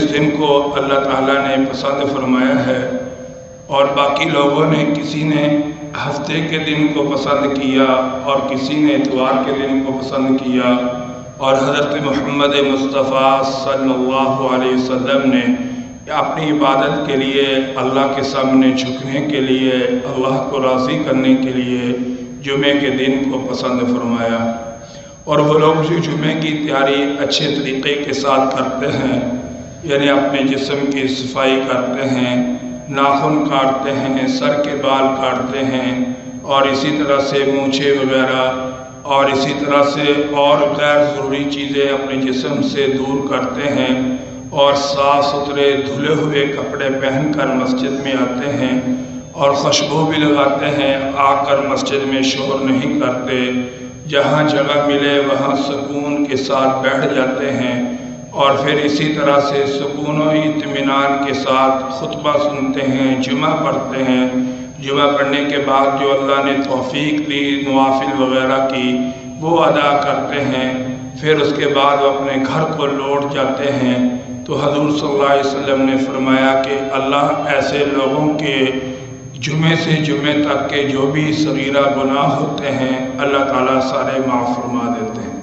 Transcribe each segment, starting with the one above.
جس دن کو اللہ تعالیٰ نے پسند فرمایا ہے، اور باقی لوگوں نے کسی نے ہفتے کے دن کو پسند کیا اور کسی نے اتوار کے دن کو پسند کیا، اور حضرت محمد مصطفیٰ صلی اللہ علیہ وسلم نے اپنی عبادت کے لیے، اللہ کے سامنے جھکنے کے لیے، اللہ کو راضی کرنے کے لیے جمعے کے دن کو پسند فرمایا۔ اور وہ لوگ جو جمعے کی تیاری اچھے طریقے کے ساتھ کرتے ہیں، یعنی اپنے جسم کی صفائی کرتے ہیں، ناخن کاٹتے ہیں، سر کے بال کاٹتے ہیں، اور اسی طرح سے مونچھیں وغیرہ، اور اسی طرح سے اور غیر ضروری چیزیں اپنے جسم سے دور کرتے ہیں، اور صاف ستھرے دھلے ہوئے کپڑے پہن کر مسجد میں آتے ہیں، اور خوشبو بھی لگاتے ہیں، آ کر مسجد میں شور نہیں کرتے، جہاں جگہ ملے وہاں سکون کے ساتھ بیٹھ جاتے ہیں، اور پھر اسی طرح سے سکون و اطمینان کے ساتھ خطبہ سنتے ہیں، جمعہ پڑھتے ہیں، جمعہ پڑھنے کے بعد جو اللہ نے توفیق دی نوافل وغیرہ کی وہ ادا کرتے ہیں، پھر اس کے بعد وہ اپنے گھر کو لوٹ جاتے ہیں۔ تو حضور صلی اللہ علیہ وسلم نے فرمایا کہ اللہ ایسے لوگوں کے جمعے سے جمعے تک کے جو بھی صغیرہ گناہ ہوتے ہیں اللہ تعالیٰ سارے معاف فرما دیتے ہیں۔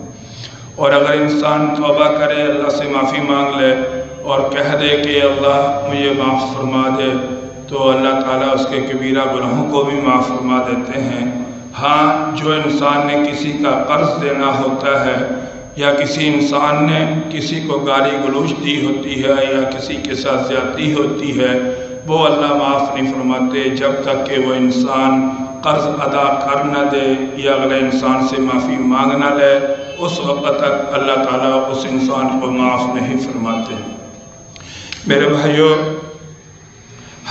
اور اگر انسان توبہ کرے، اللہ سے معافی مانگ لے اور کہہ دے کہ اللہ مجھے معاف فرما دے، تو اللہ تعالیٰ اس کے کبیرہ گناہوں کو بھی معاف فرما دیتے ہیں۔ ہاں، جو انسان نے کسی کا قرض دینا ہوتا ہے، یا کسی انسان نے کسی کو گالی گلوچ دی ہوتی ہے، یا کسی کے ساتھ زیادتی ہوتی ہے، وہ اللہ معاف نہیں فرماتے جب تک کہ وہ انسان قرض ادا کر نہ دے یا اگلے انسان سے معافی مانگ نہ لے، اس وقت تک اللہ تعالیٰ اس انسان کو معاف نہیں فرماتے۔ میرے بھائیو،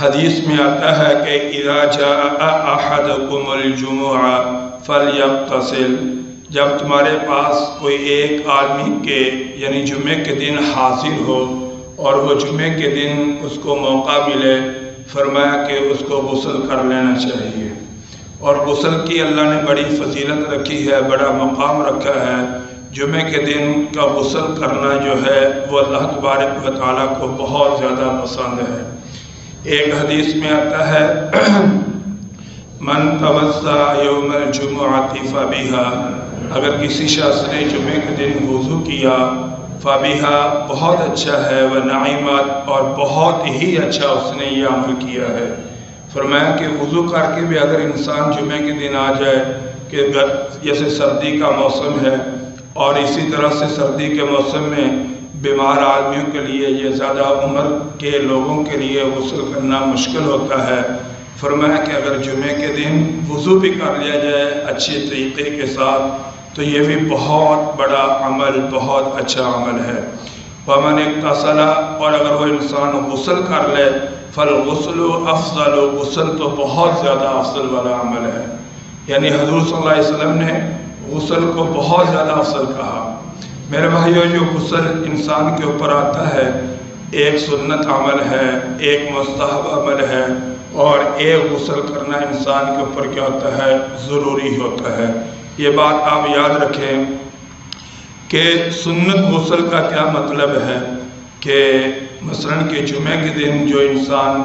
حدیث میں آتا ہے کہ اذا جاء احدکم الجمعہ فلیغتسل، جب تمہارے پاس کوئی ایک آدمی کے یعنی جمعے کے دن حاضر ہو اور وہ جمعے کے دن اس کو موقع ملے، فرمایا کہ اس کو غسل کر لینا چاہیے۔ اور غسل کی اللہ نے بڑی فضیلت رکھی ہے، بڑا مقام رکھا ہے۔ جمعے کے دن کا غسل کرنا جو ہے وہ اللہ تبارک و تعالیٰ کو بہت زیادہ پسند ہے۔ ایک حدیث میں آتا ہے من توضأ یوم الجمعۃ فبہا، اگر کسی شخص نے جمعے کے دن وضو کیا، فبہا بہت اچھا ہے، ونعمت اور بہت ہی اچھا اس نے یہ عمل کیا ہے۔ فرمایا کہ وضو کر کے بھی اگر انسان جمعے کے دن آ جائے، کہ جیسے سردی کا موسم ہے اور اسی طرح سے سردی کے موسم میں بیمار آدمیوں کے لیے یہ زیادہ عمر کے لوگوں کے لیے غسل کرنا مشکل ہوتا ہے، فرمایا کہ اگر جمعے کے دن وضو بھی کر لیا جائے اچھے طریقے کے ساتھ تو یہ بھی بہت بڑا عمل، بہت اچھا عمل ہے۔ ومن اغتسل، اور اگر وہ انسان غسل کر لے، فالغسل افضل، غسل تو بہت زیادہ افضل والا عمل ہے۔ یعنی حضور صلی اللہ علیہ وسلم نے غسل کو بہت زیادہ افضل کہا۔ میرے بھائیو، جو غسل انسان کے اوپر آتا ہے، ایک سنت عمل ہے، ایک مستحب عمل ہے، اور ایک غسل کرنا انسان کے اوپر کیا ہوتا ہے؟ ضروری ہوتا ہے۔ یہ بات آپ یاد رکھیں کہ سنت غسل کا کیا مطلب ہے، کہ مثلاً کہ جمعے کے دن جو انسان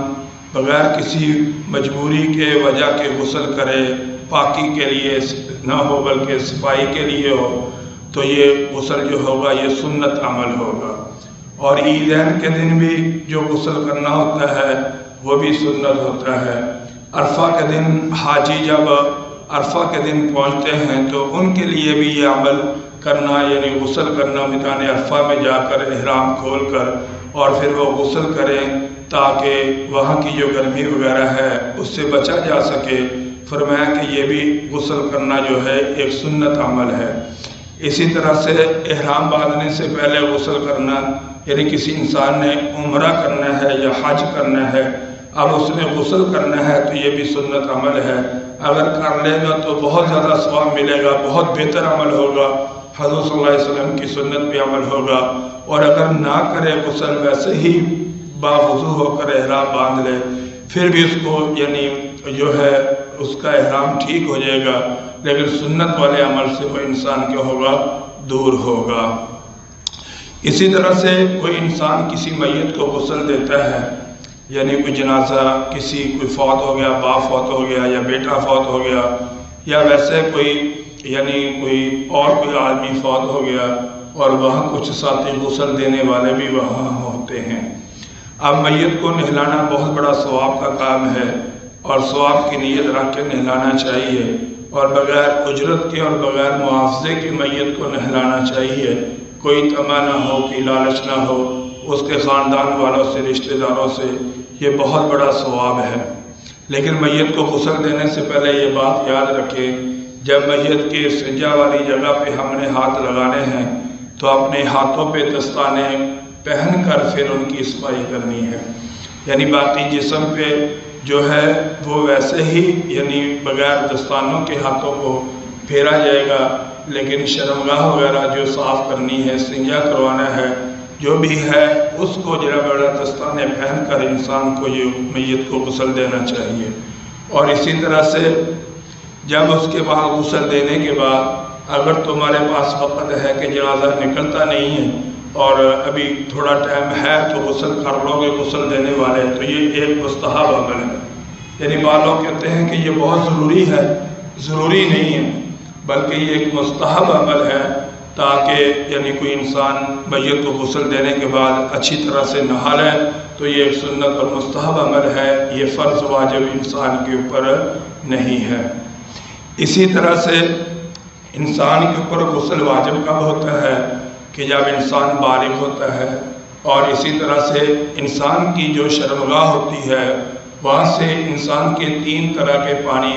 بغیر کسی مجبوری کے وجہ کے غسل کرے، پاکی کے لیے نہ ہو بلکہ صفائی کے لیے ہو، تو یہ غسل جو ہوگا یہ سنت عمل ہوگا۔ اور عیدین کے دن بھی جو غسل کرنا ہوتا ہے وہ بھی سنت ہوتا ہے۔ عرفہ کے دن حاجی جب عرفہ کے دن پہنچتے ہیں تو ان کے لیے بھی یہ عمل کرنا، یعنی غسل کرنا، میدان عرفہ میں جا کر احرام کھول کر اور پھر وہ غسل کریں تاکہ وہاں کی جو گرمی وغیرہ ہے اس سے بچا جا سکے۔ فرمایا کہ یہ بھی غسل کرنا جو ہے ایک سنت عمل ہے۔ اسی طرح سے احرام باندھنے سے پہلے غسل کرنا، یعنی کسی انسان نے عمرہ کرنا ہے یا حج کرنا ہے، اب اس نے غسل کرنا ہے تو یہ بھی سنت عمل ہے۔ اگر کر لے گا تو بہت زیادہ ثواب ملے گا، بہت بہتر عمل ہوگا، حضور صلی اللہ علیہ وسلم کی سنت پہ عمل ہوگا۔ اور اگر نہ کرے غسل، ویسے ہی باوضو ہو کر احرام باندھ لے، پھر بھی اس کو یعنی جو ہے اس کا احرام ٹھیک ہو جائے گا، لیکن سنت والے عمل سے وہ انسان کیا ہوگا؟ دور ہوگا۔ اسی طرح سے کوئی انسان کسی میت کو غسل دیتا ہے، یعنی کوئی جنازہ کوئی فوت ہو گیا، باپ فوت ہو گیا یا بیٹا فوت ہو گیا، یا ویسے کوئی کوئی آدمی فوت ہو گیا اور وہاں کچھ ساتھی غسل دینے والے بھی وہاں ہوتے ہیں۔ اب میت کو نہلانا بہت بڑا ثواب کا کام ہے اور ثواب کی نیت رکھ کے نہلانا چاہیے، اور بغیر اجرت کے اور بغیر معاوضے کے میت کو نہلانا چاہیے۔ کوئی طمع نہ ہو، کوئی لالچ نہ ہو، اس کے خاندان والوں سے، رشتہ داروں سے، یہ بہت بڑا ثواب ہے۔ لیکن میت کو غسل دینے سے پہلے یہ بات یاد رکھیں، جب میت کے سجا والی جگہ پہ ہم نے ہاتھ لگانے ہیں تو اپنے ہاتھوں پہ دستانے پہن کر پھر ان کی صفائی کرنی ہے، یعنی باقی جسم پہ جو ہے وہ ویسے ہی بغیر دستانوں کے ہاتھوں کو پھیرا جائے گا، لیکن شرمگاہ وغیرہ جو صاف کرنی ہے، استنجا کروانا ہے، جو بھی ہے اس کو بڑا دستانے پہن کر انسان کو یہ میت کو غسل دینا چاہیے۔ اور اسی طرح سے جب اس کے بعد غسل دینے کے بعد اگر تمہارے پاس وقت ہے کہ جنازہ نکلتا نہیں ہے اور ابھی تھوڑا ٹائم ہے تو غسل کر لو گے غسل دینے والے، تو یہ ایک مستحب عمل ہے۔ یعنی بعض لوگ کہتے ہیں کہ یہ بہت ضروری ہے، ضروری نہیں ہے، بلکہ یہ ایک مستحب عمل ہے، تاکہ کوئی انسان میت کو غسل دینے کے بعد اچھی طرح سے نہا لے، تو یہ ایک سنت اور مستحب عمل ہے، یہ فرض واجب انسان کے اوپر نہیں ہے۔ اسی طرح سے انسان کے اوپر غسل واجب کب ہوتا ہے کہ جب انسان بالغ ہوتا ہے، اور اسی طرح سے انسان کی جو شرمگاہ ہوتی ہے وہاں سے انسان کے 3 طرح کے پانی،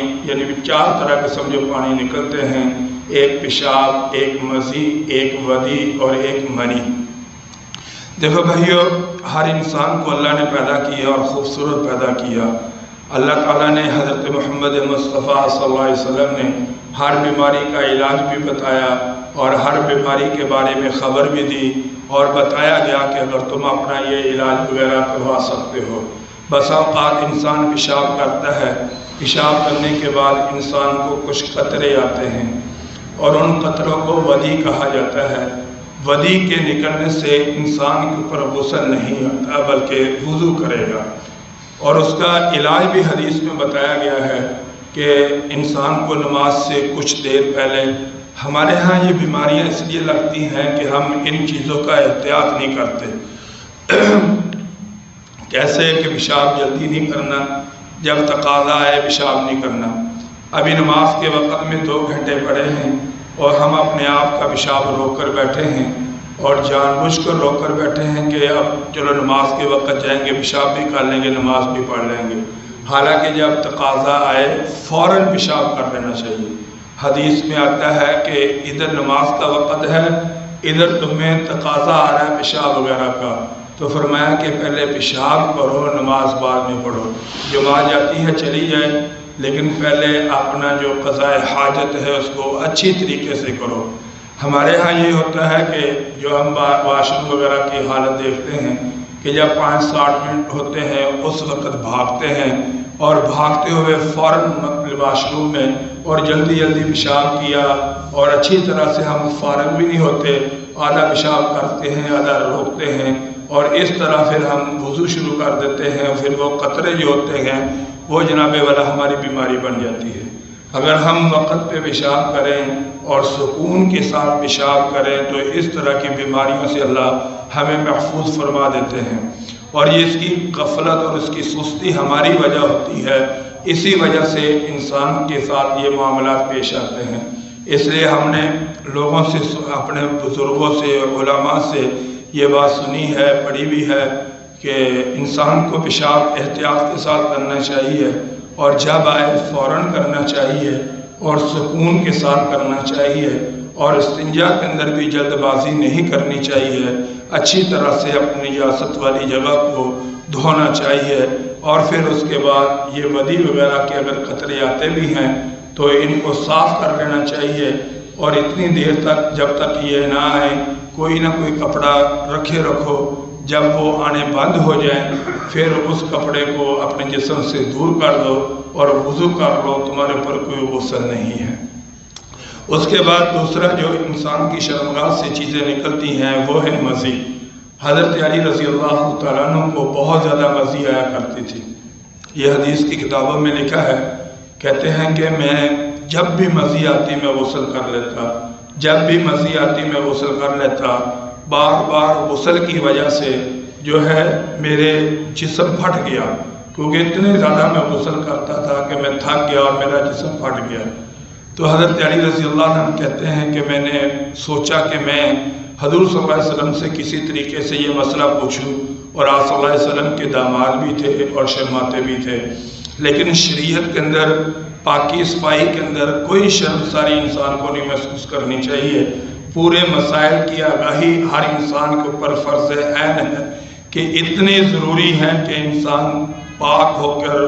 4 طرح کے سمجھو پانی نکلتے ہیں، ایک پیشاب، ایک مزی، ایک ودی اور ایک منی۔ دیکھو بھائیو، ہر انسان کو اللہ نے پیدا کیا اور خوبصورت پیدا کیا۔ اللہ تعالیٰ نے حضرت محمد مصطفیٰ صلی اللہ علیہ وسلم نے ہر بیماری کا علاج بھی بتایا اور ہر بیماری کے بارے میں خبر بھی دی، اور بتایا گیا کہ اگر تم اپنا یہ علاج وغیرہ کروا سکتے ہو۔ بس اوقات انسان پیشاب کرتا ہے، پیشاب کرنے کے بعد انسان کو کچھ قطرے آتے ہیں اور ان قطروں کو ودی کہا جاتا ہے۔ ودی کے نکلنے سے انسان کے اوپر غسل نہیں آتا بلکہ وضو کرے گا، اور اس کا علاج بھی حدیث میں بتایا گیا ہے کہ انسان کو نماز سے کچھ دیر پہلے، ہمارے ہاں یہ بیماریاں اس لیے لگتی ہیں کہ ہم ان چیزوں کا احتیاط نہیں کرتے۔ کیسے کہ پیشاب جلدی نہیں کرنا، جب تقاضا آئے پیشاب نہیں کرنا۔ ابھی نماز کے وقت میں 2 گھنٹے پڑے ہیں اور ہم اپنے آپ کا پیشاب روک کر بیٹھے ہیں اور جان بوجھ کر روک کر بیٹھے ہیں کہ اب چلو نماز کے وقت جائیں گے، پیشاب بھی کر لیں گے، نماز بھی پڑھ لیں گے۔ حالانکہ جب تقاضا آئے فوراً پیشاب کر لینا چاہیے۔ حدیث میں آتا ہے کہ ادھر نماز کا وقت ہے، ادھر تمہیں تقاضا آ رہا ہے پیشاب وغیرہ کا، تو فرمایا کہ پہلے پیشاب کرو، نماز بعد میں پڑھو۔ جماعت جاتی ہے چلی جائے، لیکن پہلے اپنا جو قضاء حاجت ہے اس کو اچھی طریقے سے کرو۔ ہمارے ہاں یہ ہوتا ہے کہ جو ہم واش روم وغیرہ کی حالت دیکھتے ہیں کہ جب 5-60 منٹ ہوتے ہیں اس وقت بھاگتے ہیں، اور بھاگتے ہوئے فوراً واش روم میں اور جلدی جلدی پیشاب کیا، اور اچھی طرح سے ہم فارغ بھی نہیں ہوتے، آدھا پیشاب کرتے ہیں، آدھا روکتے ہیں، اور اس طرح پھر ہم وضو شروع کر دیتے ہیں، پھر وہ قطرے جو ہوتے ہیں وہ جناب والا ہماری بیماری بن جاتی ہے۔ اگر ہم وقت پہ پیشاب کریں اور سکون کے ساتھ پیشاب کریں تو اس طرح کی بیماریوں سے اللہ ہمیں محفوظ فرما دیتے ہیں، اور یہ اس کی غفلت اور اس کی سستی ہماری وجہ ہوتی ہے، اسی وجہ سے انسان کے ساتھ یہ معاملات پیش آتے ہیں۔ اس لیے ہم نے لوگوں سے، اپنے بزرگوں سے، علماء سے یہ بات سنی ہے، پڑھی بھی ہے کہ انسان کو پیشاب احتیاط کے ساتھ کرنا چاہیے، اور جب آئے فوراً کرنا چاہیے، اور سکون کے ساتھ کرنا چاہیے، اور استنجا کے اندر بھی جلد بازی نہیں کرنی چاہیے، اچھی طرح سے اپنی نجاست والی جگہ کو دھونا چاہیے، اور پھر اس کے بعد یہ ودی وغیرہ کے اگر قطرے آتے بھی ہیں تو ان کو صاف کر لینا چاہیے، اور اتنی دیر تک جب تک یہ نہ آئے کوئی نہ کوئی کپڑا رکھے رکھو، جب وہ آنے بند ہو جائیں پھر اس کپڑے کو اپنے جسم سے دور کر دو اور وضو کر لو، تمہارے پر کوئی غسل نہیں ہے۔ اس کے بعد دوسرا جو انسان کی شرمگاہ سے چیزیں نکلتی ہیں وہ ہے مزی۔ حضرت علی رضی اللہ تعالیٰ عنہ کو بہت زیادہ مزی آیا کرتی تھی۔ یہ حدیث کی کتابوں میں لکھا ہے، کہتے ہیں کہ میں جب بھی مزی آتی میں غسل کر لیتا، جب بھی مزی آتی میں غسل کر لیتا۔ بار بار غسل کی وجہ سے جو ہے میرے جسم پھٹ گیا، کیونکہ اتنے زیادہ میں غسل کرتا تھا کہ میں تھک گیا اور میرا جسم پھٹ گیا۔ تو حضرت علی رضی اللہ عنہ کہتے ہیں کہ میں نے سوچا کہ میں حضور صلی اللہ علیہ وسلم سے کسی طریقے سے یہ مسئلہ پوچھوں، اور آپ صلی اللہ علیہ وسلم کے داماد بھی تھے اور شرماتے بھی تھے، لیکن شریعت کے اندر پاکی صفائی کے اندر کوئی شرمساری انسان کو نہیں محسوس کرنی چاہیے۔ پورے مسائل کی آگاہی ہر انسان کے اوپر فرض عین ہے کہ اتنے ضروری ہیں کہ انسان پاک ہو کر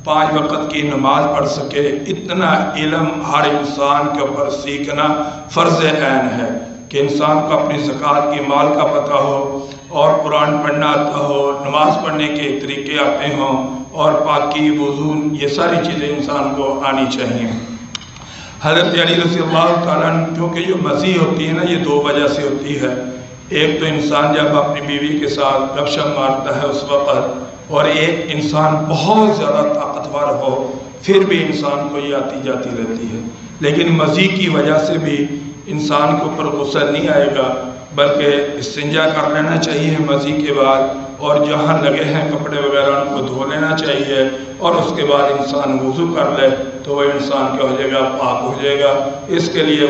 5 وقت کی نماز پڑھ سکے، اتنا علم ہر انسان کے اوپر سیکھنا فرض عین ہے کہ انسان کو اپنی زکوٰۃ کی مال کا پتہ ہو، اور قرآن پڑھنا آتا ہو، نماز پڑھنے کے طریقے آتے ہوں، اور پاکی وضو، یہ ساری چیزیں انسان کو آنی چاہیے۔ حضرت علی رضی اللہ تعالیٰ عنہ، کیونکہ جو مزی ہوتی ہے نا، یہ 2 وجہ سے ہوتی ہے۔ ایک تو انسان جب اپنی بیوی کے ساتھ گپ شپ مارتا ہے اس وقت، اور ایک انسان بہت زیادہ طاقتور ہو پھر بھی انسان کو یہ آتی جاتی رہتی ہے۔ لیکن مزی کی وجہ سے بھی انسان کے اوپر غسل نہیں آئے گا، بلکہ استنجا کر لینا چاہیے مزی کے بعد، اور جہاں لگے ہیں کپڑے وغیرہ ان کو دھو لینا چاہیے، اور اس کے بعد انسان وضو کر لے تو وہ انسان کیا ہو جائے گا؟ پاک ہو جائے گا۔ اس کے لیے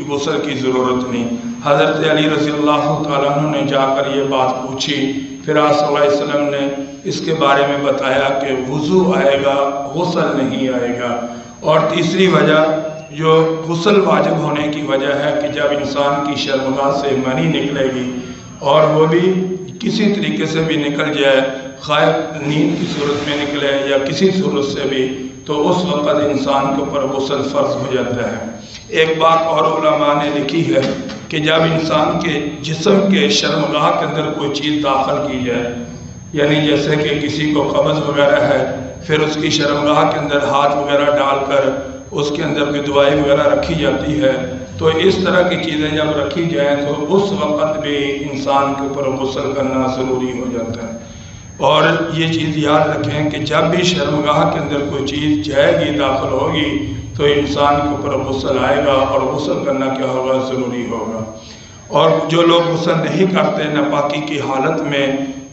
غسل کی ضرورت نہیں۔ حضرت علی رضی اللہ تعالیٰ عنہ نے جا کر یہ بات پوچھی، پھر آپ صلی اللہ علیہ وسلم نے اس کے بارے میں بتایا کہ وضو آئے گا، غسل نہیں آئے گا۔ اور تیسری وجہ جو غسل واجب ہونے کی وجہ ہے کہ جب انسان کی شرمگاہ سے منی نکلے گی، اور وہ بھی کسی طریقے سے بھی نکل جائے، خواہ نیند کی صورت میں نکلے یا کسی صورت سے بھی، تو اس وقت انسان کے اوپر غسل فرض ہو جاتا ہے۔ ایک بات اور علماء نے لکھی ہے کہ جب انسان کے جسم کے شرمگاہ کے اندر کوئی چیز داخل کی جائے، یعنی جیسے کہ کسی کو قبض وغیرہ ہے، پھر اس کی شرمگاہ کے اندر ہاتھ وغیرہ ڈال کر اس کے اندر کوئی دوائی وغیرہ رکھی جاتی ہے، تو اس طرح کی چیزیں جب رکھی جائیں تو اس وقت بھی انسان کے اوپر غسل کرنا ضروری ہو جاتا ہے۔ اور یہ چیز یاد رکھیں کہ جب بھی شرمگاہ کے اندر کوئی چیز جائے گی، داخل ہوگی، تو انسان کے اوپر غسل آئے گا، اور غسل کرنا کیا ہوگا؟ ضروری ہوگا۔ اور جو لوگ غسل نہیں کرتے، ناپاکی کی حالت میں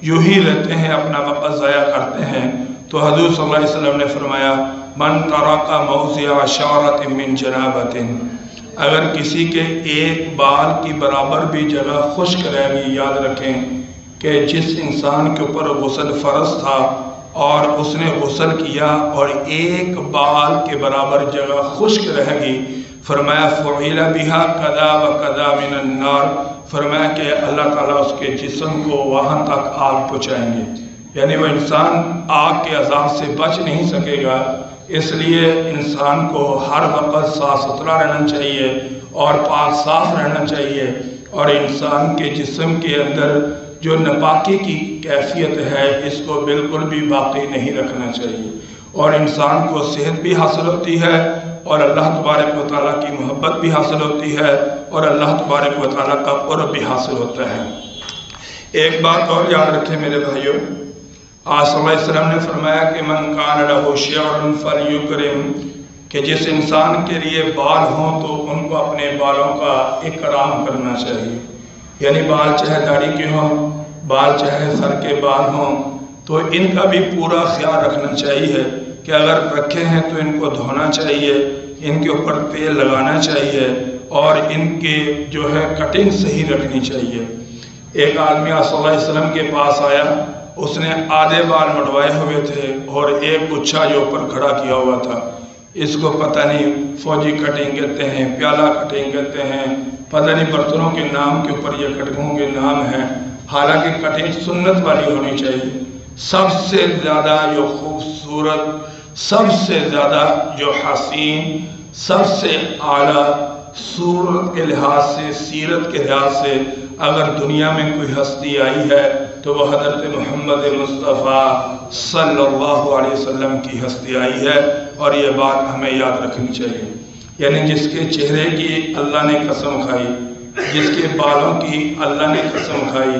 یوں ہی رہتے ہیں، اپنا وقت ضائع کرتے ہیں، تو حضور صلی اللہ علیہ وسلم نے فرمایا من ترک موضع شعرۃ من جنابۃ، اگر کسی کے ایک بال کی برابر بھی جگہ خشک رہ گئی، یاد رکھیں کہ جس انسان کے اوپر غسل فرض تھا اور اس نے غسل کیا اور ایک بال کے برابر جگہ خشک رہ گئی، فرمایا فعل بہا کذا و کذا من النار، فرمایا کہ اللہ تعالیٰ اس کے جسم کو وہاں تک آگ پہنچائیں گے، یعنی وہ انسان آگ کے عذاب سے بچ نہیں سکے گا۔ اس لیے انسان کو ہر وقت صاف ستھرا رہنا چاہیے اور پاک صاف رہنا چاہیے، اور انسان کے جسم کے اندر جو ناپاکی کی کیفیت ہے اس کو بالکل بھی باقی نہیں رکھنا چاہیے، اور انسان کو صحت بھی حاصل ہوتی ہے، اور اللہ تبارک و تعالیٰ کی محبت بھی حاصل ہوتی ہے، اور اللہ تبارک و تعالیٰ کا قرب بھی حاصل ہوتا ہے۔ ایک بات اور یاد رکھیں میرے بھائیوں، آپ صلی اللہ علیہ وسلم نے فرمایا کہ من کان لہ شعر فلیکرم، کہ جس انسان کے لیے بال ہوں تو ان کو اپنے بالوں کا اکرام کرنا چاہیے، یعنی بال چاہے داڑھی کے ہوں، بال چاہے سر کے بال ہوں، تو ان کا بھی پورا خیال رکھنا چاہیے کہ اگر رکھے ہیں تو ان کو دھونا چاہیے، ان کے اوپر تیل لگانا چاہیے، اور ان کے جو ہے کٹنگ صحیح رکھنی چاہیے۔ ایک آدمی آپ صلی اللہ علیہ وسلم کے پاس آیا، اس نے آدھے بال مڈوائے ہوئے تھے اور ایک گچھا جو اوپر کھڑا کیا ہوا تھا، اس کو پتہ نہیں فوجی کٹنگ کہتے ہیں، پیالہ کٹنگ کہتے ہیں، پتہ نہیں برتنوں کے نام کے اوپر یہ کٹنگوں کے نام ہیں، حالانکہ کٹنگ سنت والی ہونی چاہیے۔ سب سے زیادہ جو خوبصورت، سب سے زیادہ جو حسین، سب سے اعلیٰ صورت کے لحاظ سے، سیرت کے لحاظ سے اگر دنیا میں کوئی ہستی آئی ہے تو وہ حضرت محمد مصطفیٰ صلی اللہ علیہ وسلم کی ہستی آئی ہے، اور یہ بات ہمیں یاد رکھنی چاہیے۔ یعنی جس کے چہرے کی اللہ نے قسم کھائی، جس کے بالوں کی اللہ نے قسم کھائی،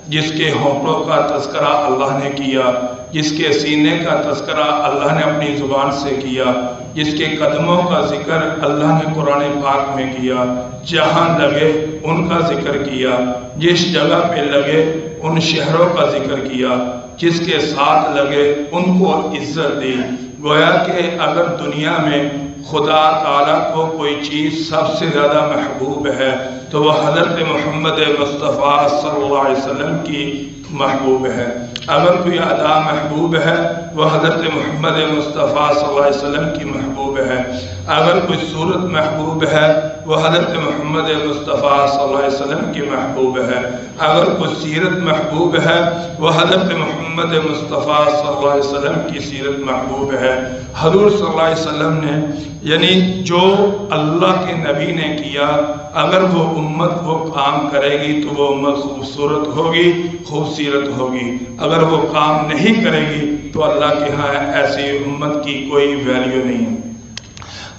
جس کے ہونٹوں کا تذکرہ اللہ نے کیا، جس کے سینے کا تذکرہ اللہ نے اپنی زبان سے کیا، جس کے قدموں کا ذکر اللہ نے قرآن پاک میں کیا، جہاں لگے ان کا ذکر کیا، جس جگہ پہ لگے ان شہروں کا ذکر کیا، جس کے ساتھ لگے ان کو عزت دی۔ گویا کہ اگر دنیا میں خدا تعالیٰ کو کوئی چیز سب سے زیادہ محبوب ہے تو وہ حضرت محمد مصطفیٰ صلی اللہ علیہ وسلم کی محبوب ہے۔ اگر کوئی ادا محبوب ہے وہ حضرت محمد مصطفیٰ صلی اللہ علیہ وسلم کی محبوب ہے۔ اگر کوئی صورت محبوب ہے وہ حضرت محمد مصطفیٰ صلی اللہ علیہ وسلم کی محبوب ہے۔ اگر کوئی سیرت محبوب ہے وہ حضرت محمد مصطفیٰ صلی اللہ علیہ وسلم کی سیرت محبوب ہے۔ حضور صلی اللہ علیہ وسلم نے یعنی جو اللہ کے نبی نے کیا، اگر وہ امت وہ کام کرے گی تو وہ امت خوبصورت ہوگی، خوبصورت ہوگی۔ اگر وہ کام نہیں کرے گی تو اللہ کے ہاں ایسی امت کی کوئی ویلیو نہیں۔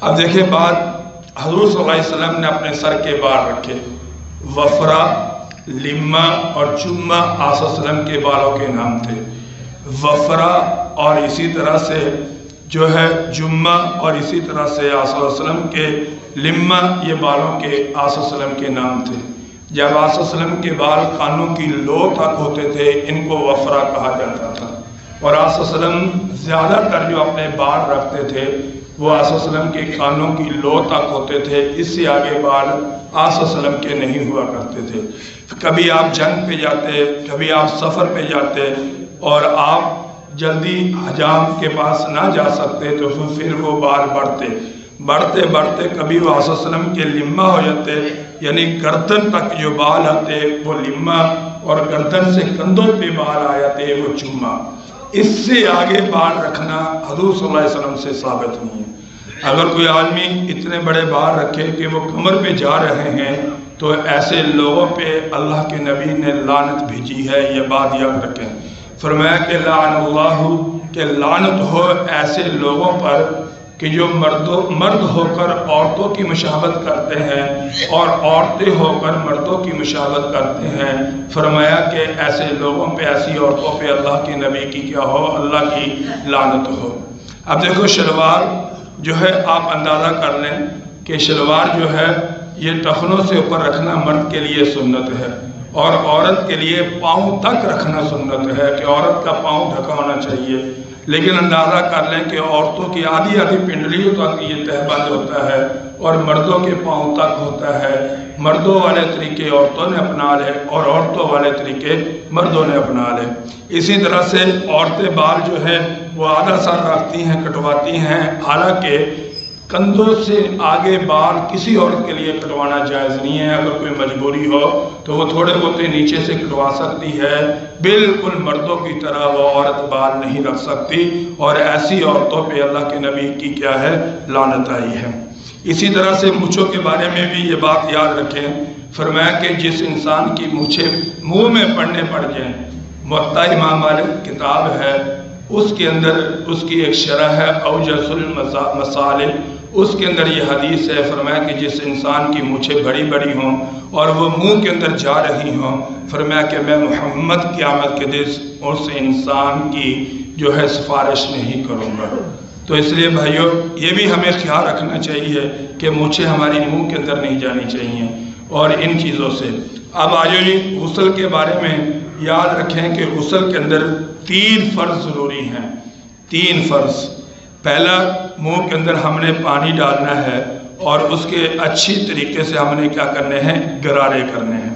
اب دیکھیں بات، حضور صلی اللہ علیہ وسلم نے اپنے سر کے بال رکھے، وفرا، لما اور جمہ آصلی وسلم کے بالوں کے نام تھے۔ وفرا اور اسی طرح سے جو ہے جمہ اور اسی طرح سے آصلی وسلم کے لما، یہ بالوں کے آصلی وسلم کے نام تھے۔ جب آصلی وسلم کے بال کانوں کی لو تک ہوتے تھے ان کو وفرا کہا جاتا تھا، اور آصلی وسلم زیادہ تر جو اپنے بال رکھتے تھے وہ آصلی وسلم کے کانوں کی لو تک ہوتے تھے، اس سے آگے بال آصلی وسلم کے نہیں ہوا کرتے تھے۔ کبھی آپ جنگ پہ جاتے، کبھی آپ سفر پہ جاتے اور آپ جلدی حجام کے پاس نہ جا سکتے تو پھر وہ بال بڑھتے بڑھتے کبھی وہ آصلی وسلم کے لما ہو جاتے، یعنی گردن تک جو بال آتے وہ لما، اور گردن سے کندھوں پہ بال آ جاتے وہ جمہ۔ اس سے آگے بال رکھنا حضور صلی اللہ علیہ وسلم سے ثابت نہیں ہے۔ اگر کوئی آدمی اتنے بڑے بال رکھے کہ وہ کمر پہ جا رہے ہیں تو ایسے لوگوں پہ اللہ کے نبی نے لعنت بھیجی ہے، یہ بات یاد رکھیں۔ فرمایا کہ لعن اللہ، کہ لعنت ہو ایسے لوگوں پر کہ جو مرد ہو کر عورتوں کی مشابہت کرتے ہیں اور عورتیں ہو کر مردوں کی مشابہت کرتے ہیں۔ فرمایا کہ ایسے لوگوں پہ، ایسی عورتوں پہ اللہ کے نبی کی کیا ہو، اللہ کی لعنت ہو۔ اب دیکھو شلوار جو ہے آپ اندازہ کر لیں کہ شلوار جو ہے یہ ٹخنوں سے اوپر رکھنا مرد کے لیے سنت ہے، اور عورت کے لیے پاؤں تک رکھنا سنت ہے کہ عورت کا پاؤں ڈھکا ہونا چاہیے۔ لیکن اندازہ کر لیں کہ عورتوں کی آدھی پنڈلیوں تک یہ تہبند ہوتا ہے اور مردوں کے پاؤں تک ہوتا ہے۔ مردوں والے طریقے عورتوں نے اپنا لے اور عورتوں والے طریقے مردوں نے اپنا لے۔ اسی طرح سے عورتیں بال جو ہے وہ آدھا سر رکھتی ہیں، کٹواتی ہیں، حالانکہ کندھوں سے آگے بال کسی عورت کے لیے کٹوانا جائز نہیں ہے۔ اگر کوئی مجبوری ہو تو وہ تھوڑے بہت نیچے سے کٹوا سکتی ہے، بالکل مردوں کی طرح وہ عورت بال نہیں رکھ سکتی، اور ایسی عورتوں پہ اللہ کے نبی کی کیا ہے، لعنت آئی ہے۔ اسی طرح سے مونچھوں کے بارے میں بھی یہ بات یاد رکھیں۔ فرمایا کہ جس انسان کی مونچھیں منہ میں پڑنے پڑ جائیں، موطا امام مالک کتاب ہے، اس کے اندر اس کی ایک شرح ہے اوجز المسالک، اس کے اندر یہ حدیث ہے۔ فرمایا کہ جس انسان کی مونچھیں بڑی بڑی ہوں اور وہ منہ کے اندر جا رہی ہوں، فرمایا کہ میں محمد قیامت کے دن اس انسان کی جو ہے سفارش نہیں کروں گا۔ تو اس لیے بھائیو یہ بھی ہمیں خیال رکھنا چاہیے کہ مونچھیں ہماری منہ کے اندر نہیں جانی چاہیے اور ان چیزوں سے۔ اب آجو جی غسل کے بارے میں یاد رکھیں کہ غسل کے اندر 3 فرض ضروری ہیں، 3 فرض۔ پہلا، منہ کے اندر ہم نے پانی ڈالنا ہے اور اس کے اچھی طریقے سے ہم نے کیا کرنے ہیں، گرارے کرنے ہیں۔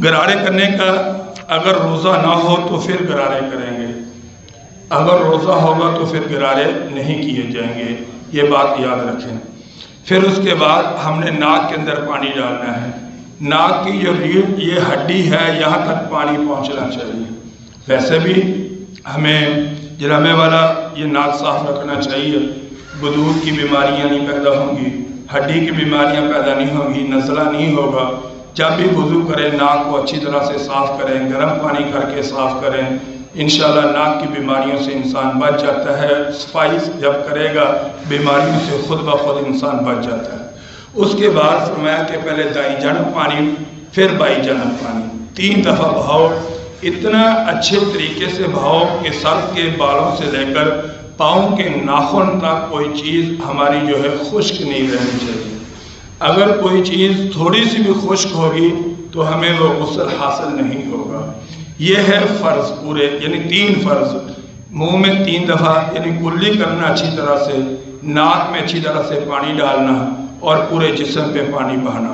گرارے کرنے کا اگر روزہ نہ ہو تو پھر گرارے کریں گے، اگر روزہ ہوگا تو پھر گرارے نہیں کیے جائیں گے، یہ بات یاد رکھیں۔ پھر اس کے بعد ہم نے ناک کے اندر پانی ڈالنا ہے۔ ناک کی جو ریڑھ یہ ہڈی ہے یہاں تک پانی پہنچنا چاہیے۔ ویسے بھی ہمیں جرامے والا یہ ناک صاف رکھنا چاہیے، گدود کی بیماریاں نہیں پیدا ہوں گی، ہڈی کی بیماریاں پیدا نہیں ہوں گی، نزلہ نہیں ہوگا۔ جب بھی وضو کریں ناک کو اچھی طرح سے صاف کریں، گرم پانی کر کے صاف کریں، انشاءاللہ ناک کی بیماریوں سے انسان بچ جاتا ہے۔ صفائی جب کرے گا بیماریوں سے خود بخود انسان بچ جاتا ہے۔ اس کے بعد فرمایا کہ پہلے دائیں جانب پانی پھر بائیں جانب پانی 3 دفعہ بہاؤ، اتنا اچھے طریقے سے بہاؤ کہ سر کے بالوں سے لے کر پاؤں کے ناخن تک کوئی چیز ہماری جو ہے خشک نہیں رہنی چاہیے۔ اگر کوئی چیز تھوڑی سی بھی خشک ہوگی تو ہمیں وہ غسل حاصل نہیں ہوگا۔ یہ ہے فرض پورے، یعنی 3 فرض۔ منہ میں 3 دفعہ یعنی کلی کرنا اچھی طرح سے، ناک میں اچھی طرح سے پانی ڈالنا اور پورے جسم پہ پانی بہانا۔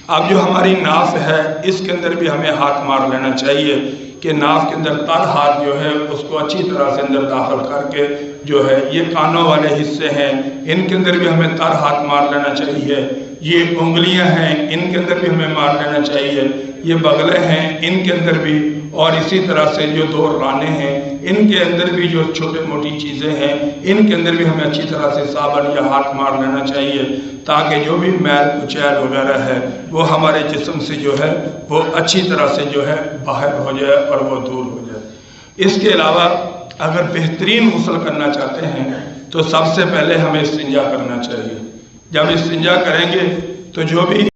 اب جو ہماری ناف ہے اس کے اندر بھی ہمیں ہاتھ مار لینا چاہیے کہ ناف کے اندر تر ہاتھ جو ہے اس کو اچھی طرح سے اندر داخل کر کے جو ہے یہ کانوں والے حصے ہیں ان کے اندر بھی ہمیں تر ہاتھ مار لینا چاہیے۔ یہ انگلیاں ہیں ان کے اندر بھی ہمیں مار لینا چاہیے۔ یہ بغلیں ہیں ان کے اندر بھی، اور اسی طرح سے جو 2 رانے ہیں ان کے اندر بھی جو چھوٹے موٹی چیزیں ہیں ان کے اندر بھی ہمیں اچھی طرح سے صابن یا ہاتھ مار لینا چاہیے تاکہ جو بھی میل کچیل وغیرہ ہے وہ ہمارے جسم سے جو ہے وہ اچھی طرح سے جو ہے باہر ہو جائے اور وہ دور ہو جائے۔ اس کے علاوہ اگر بہترین غسل کرنا چاہتے ہیں تو سب سے پہلے ہمیں استنجا کرنا چاہیے۔ جب استنجا کریں گے تو جو بھی